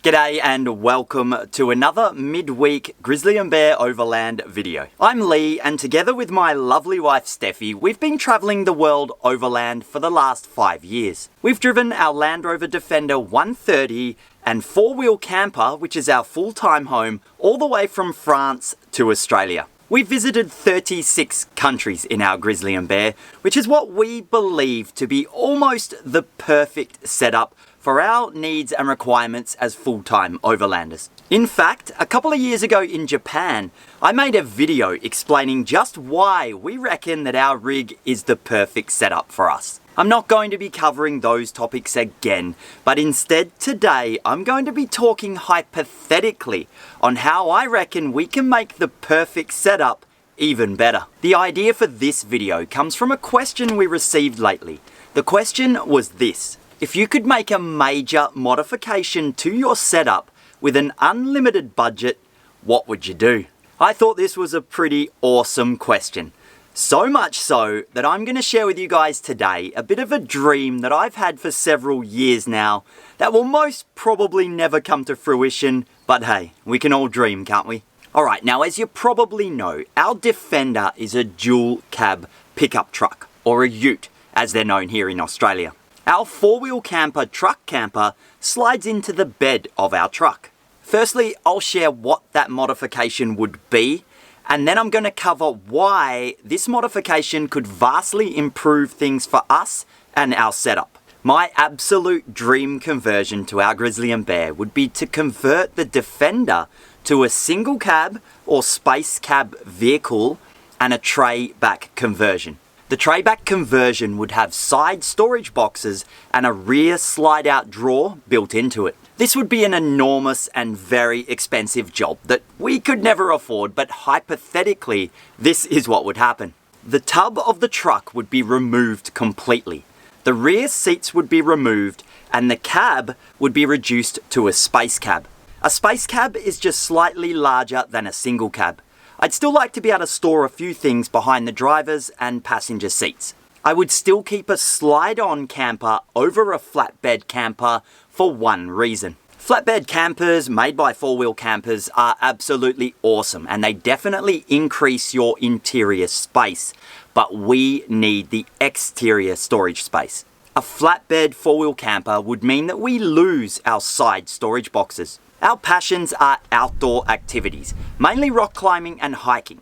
G'day and welcome to another midweek GrizzlyNbear Overland video. I'm Lee, and together with my lovely wife Steffi, we've been travelling the world overland for the last 5 years. We've driven our Land Rover Defender 130 and four-wheel camper, which is our full-time home, all the way from France to Australia. We've visited 36 countries in our GrizzlyNbear, which is what we believe to be almost the perfect setup for our needs and requirements as full-time overlanders. In fact, a couple of years ago in Japan, I made a video explaining just why we reckon that our rig is the perfect setup for us. I'm not going to be covering those topics again, but instead today I'm going to be talking hypothetically on how I reckon we can make the perfect setup even better. The idea for this video comes from a question we received lately. The question was this: if you could make a major modification to your setup with an unlimited budget, what would you do? I thought this was a pretty awesome question. So much so that I'm going to share with you guys today a bit of a dream that I've had for several years now that will most probably never come to fruition, but hey, we can all dream, can't we? Alright, now as you probably know, our Defender is a dual cab pickup truck, or a ute as they're known here in Australia. Our four-wheel camper truck camper slides into the bed of our truck. Firstly, I'll share what that modification would be, and then I'm going to cover why this modification could vastly improve things for us and our setup. My absolute dream conversion to our GrizzlyNbear would be to convert the Defender to a single cab or space cab vehicle and a tray back conversion. The tray back conversion would have side storage boxes and a rear slide out drawer built into it. This would be an enormous and very expensive job that we could never afford, but hypothetically, this is what would happen. The tub of the truck would be removed completely. The rear seats would be removed and the cab would be reduced to a space cab. A space cab is just slightly larger than a single cab. I'd still like to be able to store a few things behind the driver's and passenger seats. I would still keep a slide-on camper over a flatbed camper for one reason. Flatbed campers made by four-wheel campers are absolutely awesome, and they definitely increase your interior space, but we need the exterior storage space. A flatbed four-wheel camper would mean that we lose our side storage boxes. Our passions are outdoor activities, mainly rock climbing and hiking.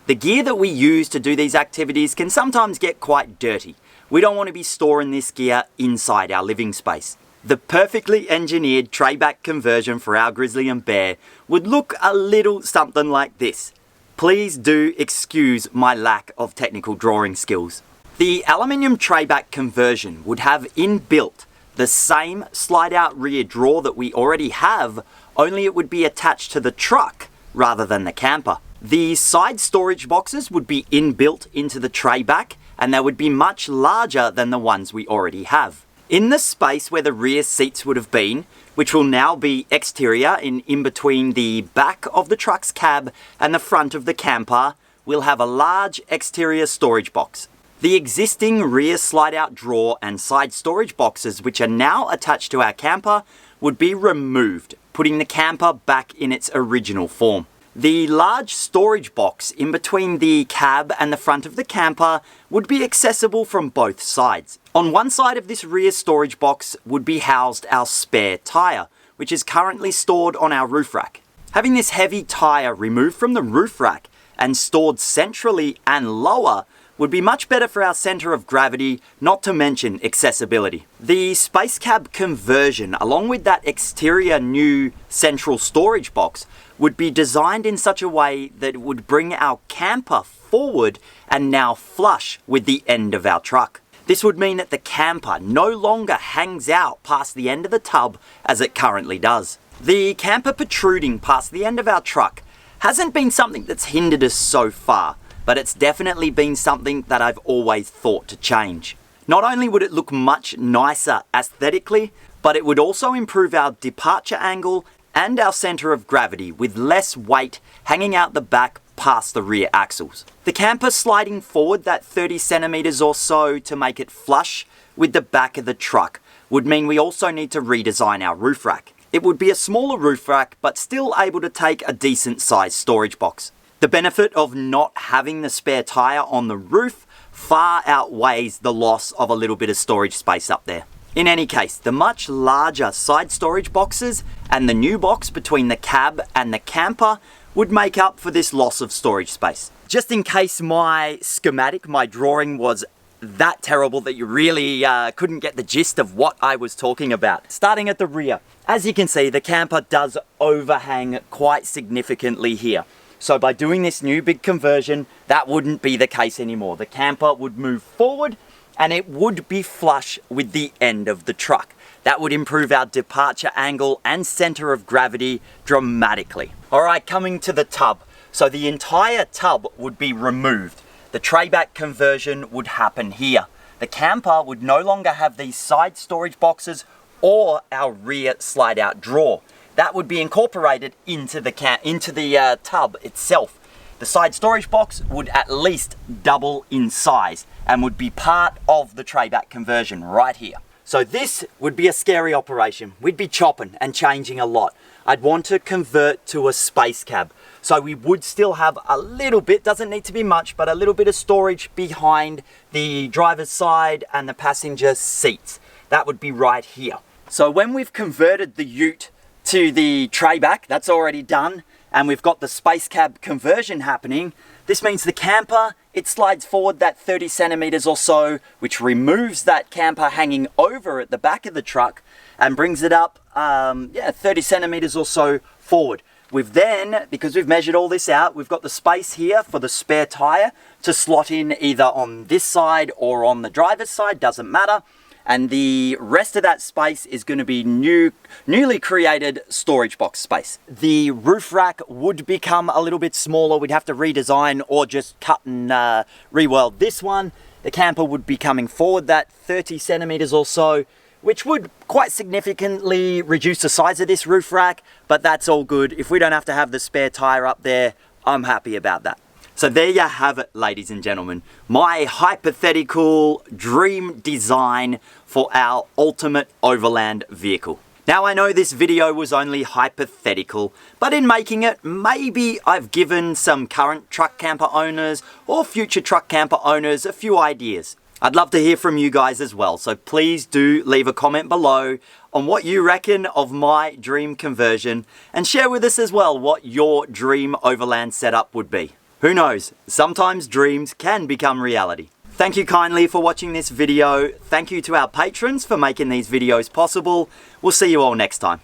The gear that we use to do these activities can sometimes get quite dirty. We don't want to be storing this gear inside our living space. The perfectly engineered tray back conversion for our GrizzlyNbear would look a little something like this. Please do excuse my lack of technical drawing skills. The aluminium tray back conversion would have inbuilt the same slide out rear drawer that we already have, only it would be attached to the truck rather than the camper. The side storage boxes would be inbuilt into the tray back, and they would be much larger than the ones we already have. In the space where the rear seats would have been, which will now be exterior in between the back of the truck's cab and the front of the camper, we'll have a large exterior storage box. The existing rear slide-out drawer and side storage boxes, which are now attached to our camper, would be removed, putting the camper back in its original form. The large storage box in between the cab and the front of the camper would be accessible from both sides. On one side of this rear storage box would be housed our spare tyre, which is currently stored on our roof rack. Having this heavy tyre removed from the roof rack and stored centrally and lower would be much better for our centre of gravity, not to mention accessibility. The space cab conversion, along with that exterior new central storage box, would be designed in such a way that it would bring our camper forward and now flush with the end of our truck. This would mean that the camper no longer hangs out past the end of the tub as it currently does. The camper protruding past the end of our truck hasn't been something that's hindered us so far, but it's definitely been something that I've always thought to change. Not only would it look much nicer aesthetically, but it would also improve our departure angle and our centre of gravity with less weight hanging out the back past the rear axles. The camper sliding forward that 30 centimetres or so to make it flush with the back of the truck would mean we also need to redesign our roof rack. It would be a smaller roof rack, but still able to take a decent sized storage box. The benefit of not having the spare tyre on the roof far outweighs the loss of a little bit of storage space up there. In any case, the much larger side storage boxes and the new box between the cab and the camper would make up for this loss of storage space. Just in case my schematic, my drawing was that terrible that you really couldn't get the gist of what I was talking about. Starting at the rear, as you can see, the camper does overhang quite significantly here. So by doing this new big conversion, that wouldn't be the case anymore. The camper would move forward and it would be flush with the end of the truck. That would improve our departure angle and center of gravity dramatically. All right, coming to the tub. So the entire tub would be removed. The tray back conversion would happen here. The camper would no longer have these side storage boxes or our rear slide out drawer. That would be incorporated into the tub itself. The side storage box would at least double in size and would be part of the tray back conversion right here. So this would be a scary operation. We'd be chopping and changing a lot. I'd want to convert to a space cab. So we would still have a little bit, doesn't need to be much, but a little bit of storage behind the driver's side and the passenger seats. That would be right here. So when we've converted the ute to the tray back, that's already done, and we've got the space cab conversion happening, this means the camper, it slides forward that 30 centimeters or so, which removes that camper hanging over at the back of the truck and brings it up 30 centimeters or so forward. We've then, because we've measured all this out, we've got the space here for the spare tire to slot in either on this side or on the driver's side, doesn't matter. And the rest of that space is going to be newly created storage box space. The roof rack would become a little bit smaller. We'd have to redesign or just cut and re-weld this one. The camper would be coming forward that 30 centimeters or so, which would quite significantly reduce the size of this roof rack, but that's all good. If we don't have to have the spare tire up there, I'm happy about that. So there you have it, ladies and gentlemen. My hypothetical dream design for our ultimate overland vehicle. Now I know this video was only hypothetical, but in making it, maybe I've given some current truck camper owners or future truck camper owners a few ideas. I'd love to hear from you guys as well, so please do leave a comment below on what you reckon of my dream conversion and share with us as well what your dream overland setup would be. Who knows, sometimes dreams can become reality. Thank you kindly for watching this video. Thank you to our patrons for making these videos possible. We'll see you all next time.